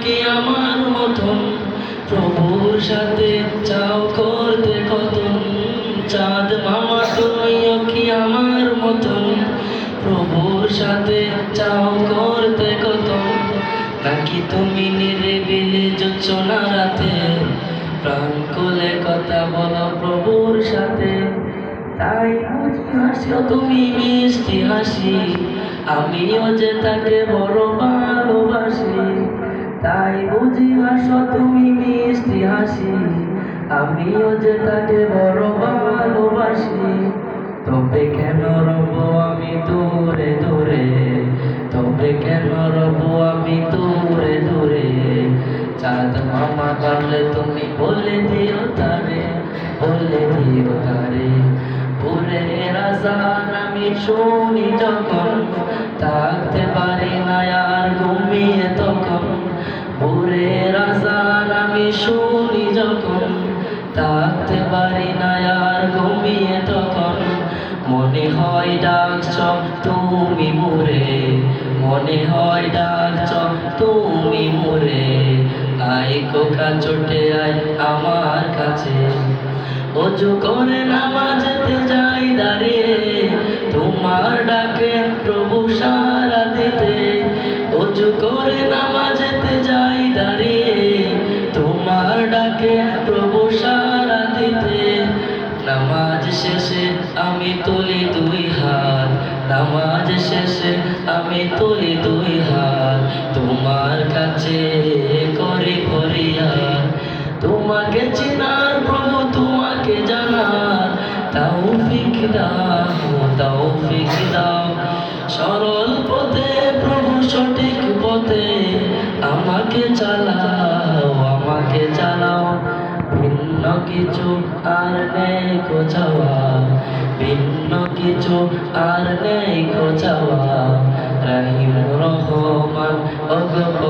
কি আমার মতন প্রভুর সাথে চাও করতে কতন। চাঁদ মামা তুমিও কি আমার মতন প্রভুর সাথে চাও করতে কতন। নাকি তুমি নিরিবিলি জোছনা রাতে প্রাণ খুলে কথা বলো প্রভুর সাথে। তাই বুঝি হাসো তুমি মিষ্টি হাসি, আমিও যে তাকে বড় ভালোবাসি। তাই বুঝি হাসো তুমি মিষ্টি হাসি, আমিও যে তাকে বড় ভালোবাসি। তবে কেন রব আমি দূরে দূরে, তবে কেন রব আমি দূরে দূরে। চাঁদ মামা পারলে তুমি বলে দিও তারে, বলে দিও তারে। ভোরের আজান আমি শুনি যখন, থাকতে পারি না আর ঘুমিয়ে তখন। ভোরের আজান আমি শুনি যখন, থাকতে পারি না আর ঘুমিয়ে তখন। মনে হয় ডাকছ তুমি মোরে, মনে হয় ডাকছ তুমি মোরে। আয় কোকা চটে আয় আমার কাছে, অজু করে নামাজেতে যাই দাঁড়িয়ে তোমার ডাকে প্রভু সারা দিতে। অজু করে নামাজেতে যাই দাঁড়িয়ে তোমার ডাকে প্রভু সারা দিতে। নামাজ শেষে আমি তুলি দুই হাত, নামাজ শেষে আমি তুলি দুই হাত তোমার কাছে করে ফরিয়াদ। তোমাকে চিনার প্রভু তোমাকে জানার তৌফিক দাও, তৌফিক দাও। সরল পথে প্রভু সঠিক পথে আমাকে চালাও, আমাকে চালাও। ভিন্ন কিছু আর নেই খোঁজাওয়া, ভিন্ন কিছু আর নেই খোঁজাওয়া। রহিম রহমান ওগো